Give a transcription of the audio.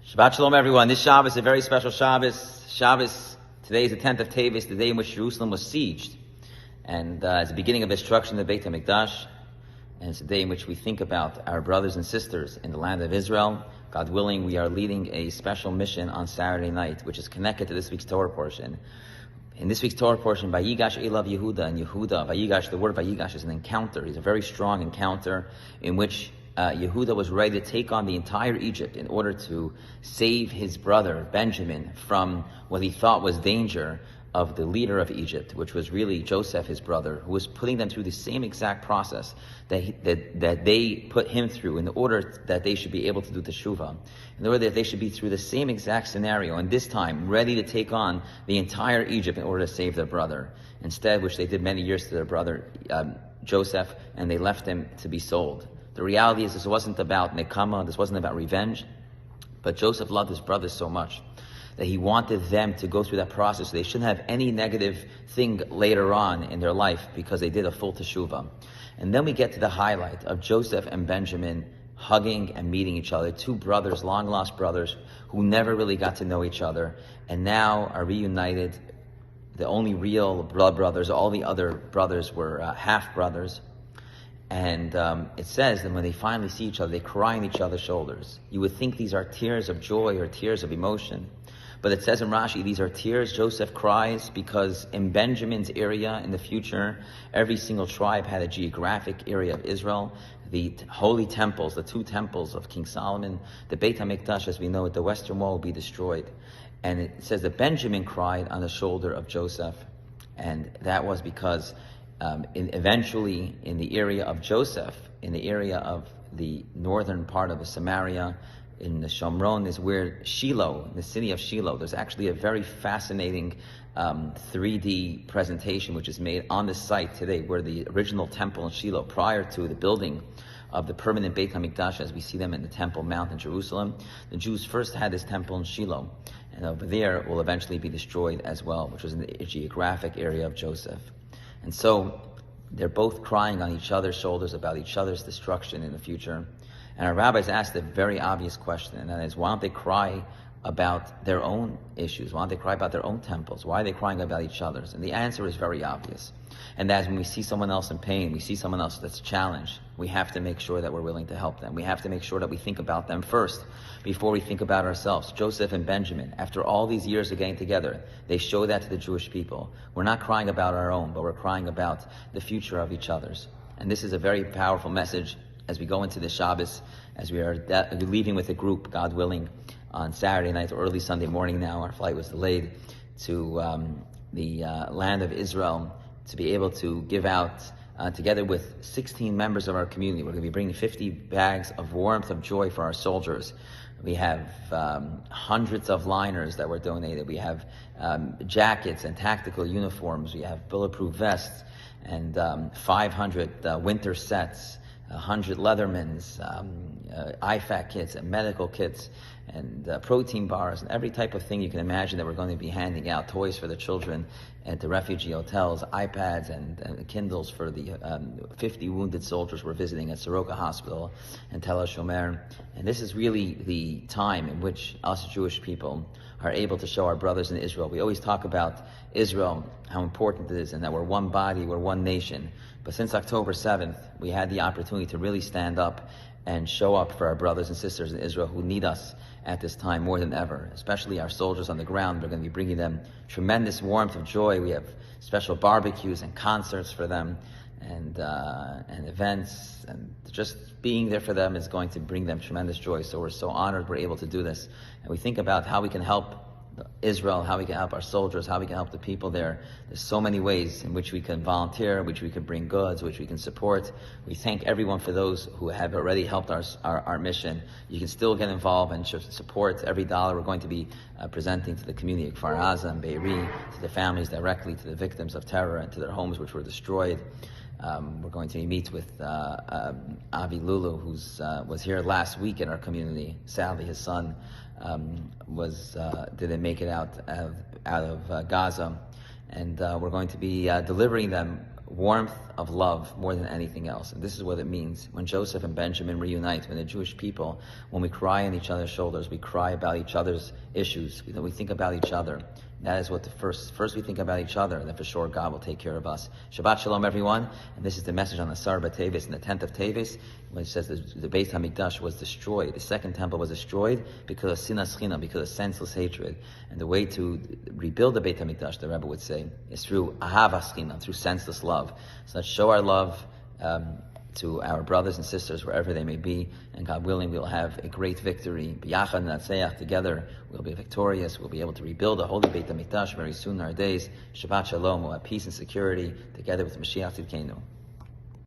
Shabbat Shalom, everyone. This Shabbos is a very special Shabbos. Today is the 10th of Tevis, the day in which Jerusalem was sieged. And it's the beginning of the destruction of the Beit HaMikdash. And it's a day in which we think about our brothers and sisters in the land of Israel. God willing, we are leading a special mission on Saturday night, which is connected to this week's Torah portion. In this week's Torah portion, Vayigash Elav Yehuda, and Yehuda, Vayigash, the word Vayigash is an encounter. It's a very strong encounter in which Yehuda was ready to take on the entire Egypt in order to save his brother Benjamin from what he thought was danger of the leader of Egypt, which was really Joseph, his brother, who was putting them through the same exact process that they put him through in order that they should be able to do teshuvah, in order that they should be through the same exact scenario, and this time ready to take on the entire Egypt in order to save their brother. Instead, which they did many years to their brother Joseph, and they left him to be sold. The reality is this wasn't about nekama, this wasn't about revenge, but Joseph loved his brothers so much that he wanted them to go through that process so they shouldn't have any negative thing later on in their life because they did a full teshuvah. And then we get to the highlight of Joseph and Benjamin hugging and meeting each other, two brothers, long-lost brothers, who never really got to know each other, and now are reunited. The only real blood brothers, all the other brothers were half-brothers. And it says that when they finally see each other, they cry on each other's shoulders. You would think these are tears of joy or tears of emotion. But it says in Rashi, these are tears Joseph cries because in Benjamin's area in the future, every single tribe had a geographic area of Israel. The holy temples, the two temples of King Solomon, the Beit HaMikdash, as we know it, the Western Wall will be destroyed. And it says that Benjamin cried on the shoulder of Joseph. And that was because eventually in the area of Joseph, in the area of the northern part of Samaria, in the Shomron is where Shiloh, the city of Shiloh, there's actually a very fascinating 3D presentation which is made on the site today where the original temple in Shiloh, prior to the building of the permanent Beit HaMikdash as we see them in the Temple Mount in Jerusalem, the Jews first had this temple in Shiloh, and over there it will eventually be destroyed as well, which was in the geographic area of Joseph. And so they're both crying on each other's shoulders about each other's destruction in the future. And our rabbis asked a very obvious question, and that is, why don't they cry about their own issues? Why don't they cry about their own temples? Why are they crying about each other's? And the answer is very obvious. And that is when we see someone else in pain, we see someone else that's challenged, we have to make sure that we're willing to help them. We have to make sure that we think about them first before we think about ourselves. Joseph and Benjamin, after all these years of getting together, they show that to the Jewish people. We're not crying about our own, but we're crying about the future of each other's. And this is a very powerful message as we go into the Shabbos, as we are leaving with a group, God willing, on Saturday night or early Sunday morning now. Our flight was delayed to the land of Israel to be able to give out, together with 16 members of our community. We're going to be bringing 50 bags of warmth, of joy for our soldiers. We have hundreds of liners that were donated. We have jackets and tactical uniforms. We have bulletproof vests and 500 winter sets, 100 Leathermans, IFAC kits and medical kits and protein bars and every type of thing you can imagine that we're going to be handing out, toys for the children at the refugee hotels, iPads and Kindles for the 50 wounded soldiers we're visiting at Soroka Hospital and Tel HaShomer. And this is really the time in which us Jewish people are able to show our brothers in Israel. We always talk about Israel, how important it is, and that we're one body, we're one nation. But since October 7th, we had the opportunity to really stand up and show up for our brothers and sisters in Israel who need us at this time more than ever, especially our soldiers on the ground. We're going to be bringing them tremendous warmth of joy. We have special barbecues and concerts for them and events, and just being there for them is going to bring them tremendous joy. So we're so honored we're able to do this. And we think about how we can help Israel, how we can help our soldiers, how we can help the people there. There's so many ways in which we can volunteer, which we can bring goods, which we can support. We thank everyone for those who have already helped our mission. You can still get involved and support every dollar we're going to be presenting to the community of Kfar Aza and Be'eri, to the families directly, to the victims of terror and to their homes which were destroyed. We're going to meet with Avi Lulu, who was here last week in our community. Sadly, his son didn't make it out of Gaza, and we're going to be delivering them warmth of love more than anything else. And this is what it means when Joseph and Benjamin reunite, when the Jewish people, when we cry on each other's shoulders, we cry about each other's issues, we think about each other. That is what first we think about each other, and then for sure God will take care of us. Shabbat Shalom, everyone. And this is the message on the Asar B'Tevis, and the 10th of Tevis, when it says the Beit HaMikdash was destroyed. The second temple was destroyed because of sinas chinam, because of senseless hatred. And the way to rebuild the Beit HaMikdash, the Rebbe would say, is through ahavas chinam, through senseless love. So let's show our love to our brothers and sisters wherever they may be, and God willing, we'll have a great victory. B'yachad natseach, together we'll be victorious. We'll be able to rebuild the holy Beit HaMikdash very soon in our days. Shabbat Shalom, we'll have peace and security together with Mashiach Tzidkenu.